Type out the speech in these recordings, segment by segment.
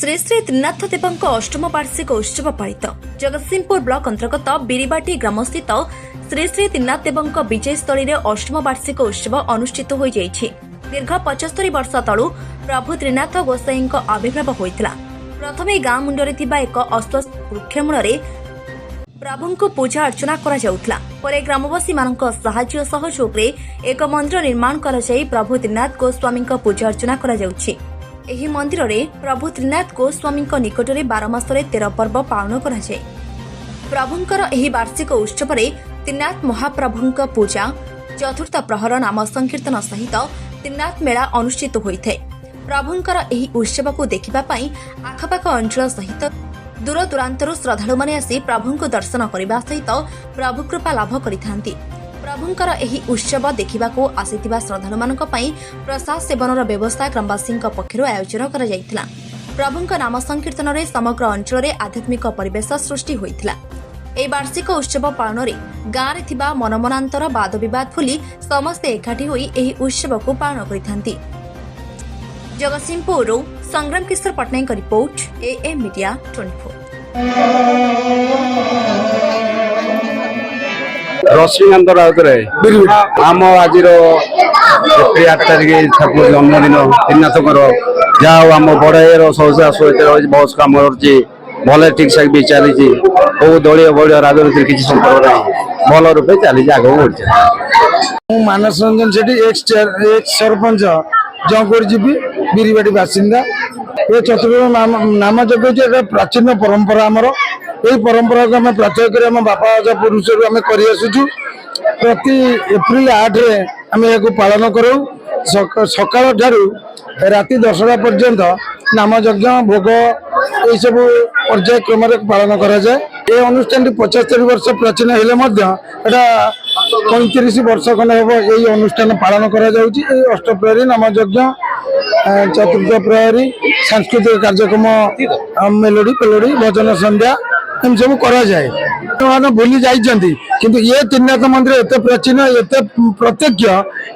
श्री श्री त्रिनाथ देवଙ୍କ अष्टम वार्षिक उत्सव पालित जगतसिंहपुर ब्लॉक अंतर्गत बिरीबाटी ग्रामस्थित श्री श्री त्रिनाथ देवଙ୍କ विजय स्थली रे अष्टम वार्षिक उत्सव अनुष्ठित हो जाइछि। दीर्घ 75 वर्ष तळु प्रभु त्रिनाथ गोसाईଙ୍କ आविर्भाव होइतिला। प्रथमे गाँ मुंडरे थिबा एक अश्वत्थ वृक्षमूଳରେ प्रभुଙ୍କୁ पूजा अर्चना करा जाउतला। परे ग्रामवासी मानक सहाय्य सहयोगरे एक मंदिर निर्माण करा जाई प्रभु त्रिनाथ गोस्वामीଙ୍କ पूजा अर्चना करा जाउछि। एही मंदिर रे प्रभु त्रिनाथ गोस्वामीଙ୍କ निकटरे 12 मासरे 13 पर्व पालन करा जाय। प्रभुंकर एही वार्षिक उत्सव रे त्रिनाथ महाप्रभुंक पूजा चतुर्थ प्रहर नाम संकीर्तन सहित त्रिनाथ मेला अनुष्ठित होइथे। प्रभुंकर एही उत्सव को देखिबा पई आखपाख अंचल सहित दूर दूरांतरु श्रद्धालु माने आसी प्रभुंक दर्शन करबा सहित प्रभु कृपा लाभ करिथांती। प्रभुंकर एही उत्सव देखिबाको आसीथिबा श्रद्धालु मानक पई प्रसाद सेवनर व्यवस्था ग्रामवासी पक्षरु आयोजन करा जायतिला। प्रभुंक नाम संकीर्तन रे समग्र अंचल रे आध्यात्मिक परिवेश सृष्टि होइतिला। ए वार्षिक उत्सव पालन रे गाँ रे थिबा मनमनांतर वाद विवाद भूली समस्ते एकाठी होई एही उत्सव को पालन करिथांती। Jagatsinghpur Sangram Kishore Patnaik report AM media 24। Rashmikant Routray आम आज 8 तारिख ठाकुर जन्मदिन त्रिनाथकर जाओ आम बड़ाईर शौचा बहुत कम भले ठीक ठाक भी चली दलीय बड़िया राजनीति किसी संपर्क ना भल रूपे चली आगे बढ़ी। मानस रंजन सेठी एक्स सरपंच जंकुर जीपी बिरीबाटी बासिंदा। ये चतुर्थ नाम जगह प्राचीन परंपरा आमर यही परंपरा को आम प्राचय कर बापा पुरुष कर प्रति एप्रिल 8 रे आम या पालन करूँ। सकाल ठारू राति 10टा पर्यंत नाम यज्ञ भोग ये सब पर्याय क्रम पालन करा जाए। ये अनुष्ठान 75 वर्ष प्राचीन हेले 35 वर्ष खंड हम यही अनुष्ठान पालन करा जाउची। अष्टप्रहरी नाम यज्ञ चतुर्थ प्रहरी सांस्कृतिक कार्यक्रम मेलोडी पेलोडी भजन संध्या एम सब करा जाए। भूली जाइछंती किंतु ये त्रिनाथ मंदिर एत प्राचीन एत प्रत्यक्ष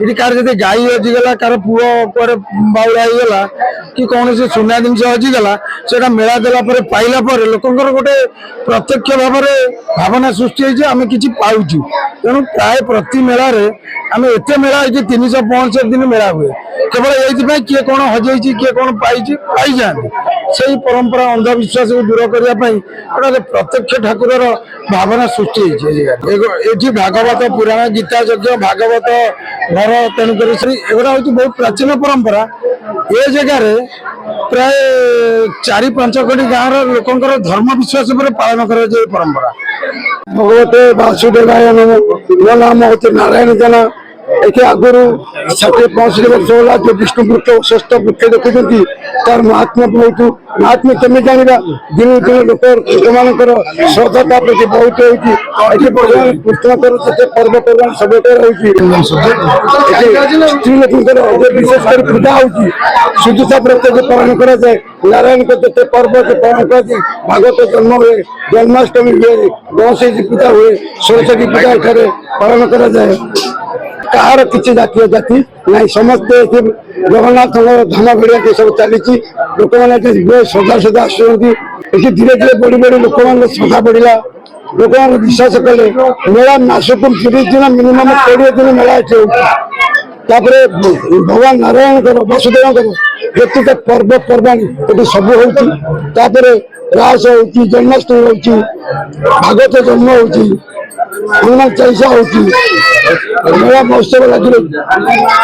ये कार जब गाई हजिगला कार पुओ कुआरे बाउला होगला कि कौन से सुना जिन हजिगला से मेला देला पाइला लोकंर गोटे प्रत्यक्ष भाव भावना सृष्टि आम कि पाऊँ। तेणु प्राय प्रति मेला आम एत मेला 365 दिन मेला हुए केवल ये किए कौन हजे किए कौन पाई जाती से परंपरा अंधविश्वास को दूर करने गोटे प्रत्यक्ष ठाकुर भावना सृष्टि ये भागवत पुराण गीता यज्ञ भागवत घर तेणुक एगुड़ा हूँ बहुत प्राचीन परंपरा। ये जगार प्राय 4-5 कोटी गाँव लोकंर धर्म विश्वास पर पालन कर परंपरा। भगवते वासुदेवाय नमः। मो नाम होते नारायण जना। ये आगुरी 60-65 वर्ष होला जो विष्णु वृक्ष श्रेष्ठ वृक्ष देखुंत तार महात्मा बहुत महात्मा केमी जाना दिन दिन लोक मानकर श्रद्धा प्रति बहुत होती कृष्णकर जिते पर्वपर्वाणी सब स्त्री लोक विशेषकर पूजा होती शुद्धता प्रत्येक पालन करा जाए। नारायण को जिते पर्व पालन कर भागवत जन्म हुए जन्माष्टमी हुए गणेश पूजा हुए सरस्वती पूजा एठारे पालन करा जाए। कहार किसी जातीय जाति ना समस्ते जगन्नाथ धाम भिड़िया सब चली लोक मैंने श्रद्धा श्रद्धा आसुँच धीरे धीरे बढ़ी बढ़ी लोक श्रद्धा बढ़ला लोक विश्वास कले मेला मासक 30 दिन मिनिमम 20 दिन मेला भगवान नारायण वसुदेव व्यक्तिगत पर्वपर्वाणी ये सब हो रास हो जन्माष्टमी हो भागवत जन्म हो हनुमान चालीसा होती मेला महोत्सव लगे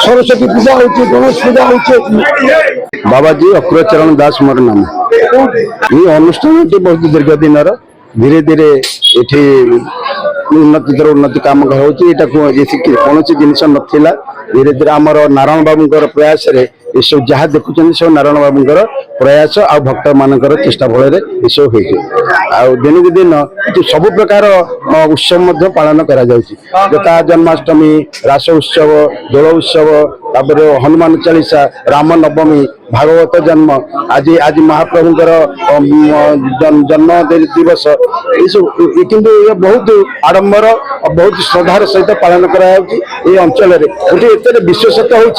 सरस्वती पूजा होती गणेश पूजा होती। बाबाजी अक्रूरचरण दास मोर नाम। ये अनुष्ठान बहुत दीर्घ दिन धीरे धीरे ये उन्नति काम होता कौन जिनस नाला धीरे धीरे आमर नारायण बाबूर प्रयास ये सब जहाँ देखुं सब नारायण बाबूर प्रयास आ भक्त मानकर चेष्टा फल सब हो दिन को दिन सब प्रकार उत्सव पालन करा जता जन्माष्टमी रास उत्सव दोल उत्सव हनुमान चालीसा राम नवमी भागवत जन्म आज आज महाप्रभुଙ୍କର जन्म दिवस किंतु ये बहुत आडंबर और बहुत श्रद्धार सहित पालन कराई अंचल गोटे एत विशेषता हूँ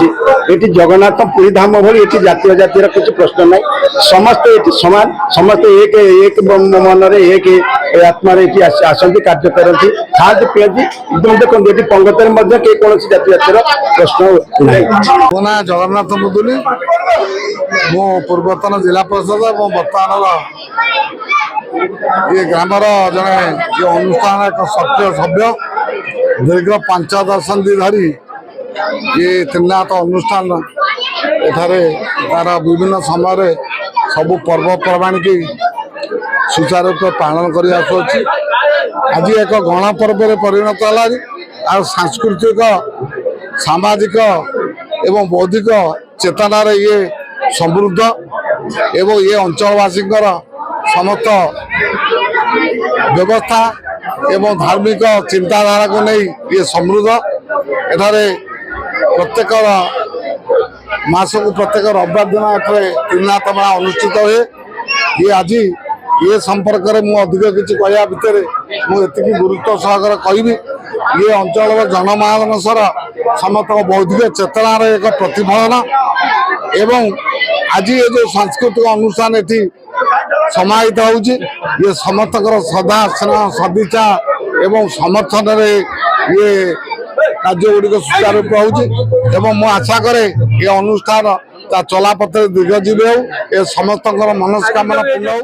जगन्नाथ पुरी धाम भली जातीय जातिर कुछ प्रश्न ना समस्ते समान समस्ते एक मन एक आत्मा आसती कार्य करती खाती पिंधि एकदम देखते ये पंगतर कई कौन जाति जातिर प्रश्न नहीं। मो ना जगन्नाथ मुदुली मो पूर्वतन जिला परिषद और बर्तमान ये ग्रामर जड़े ये अनुष्ठान एक सक्रिय सभ्य दीर्घ 5 दशंधि धरी ये त्रिनाथ अनुष्ठान एठारे तार विभिन्न समय सबु पर्वपर्वाणी की सुचारू रूप पालन कर आज एक गणपर्व परिणत है सांस्कृतिक सामाजिक एवं बौद्धिक चेतनार ये समृद्ध एवं ये अंचलवासी समस्त व्यवस्था एवं धार्मिक चिंताधारा को नहीं ये समृद्ध एठारे प्रत्येक मास को प्रत्येक रविवार दिन एठारे त्रिनाथ मेला अनुष्ठित हुए ये आज ये संपर्क में मुझे अधिक किसी कहवा भितर मुझे गुरुत्व सहकार कहि ये अंचल जनमानसर समस्त बौद्धिक चेतनार एक प्रतिफलन एवं आज ये जो सांस्कृतिक अनुष्ठान ये समाहित होउछि ये समस्त श्रद्धा स्नेह सदिच्छा एवं समर्थन ये कार्य गुड़िक सुचारू रूप होउछि एवं मु आशा करे ये अनुष्ठान चलापथ दीर्घजीवी हो ये समस्त मनस्कामना पूर्ण हो।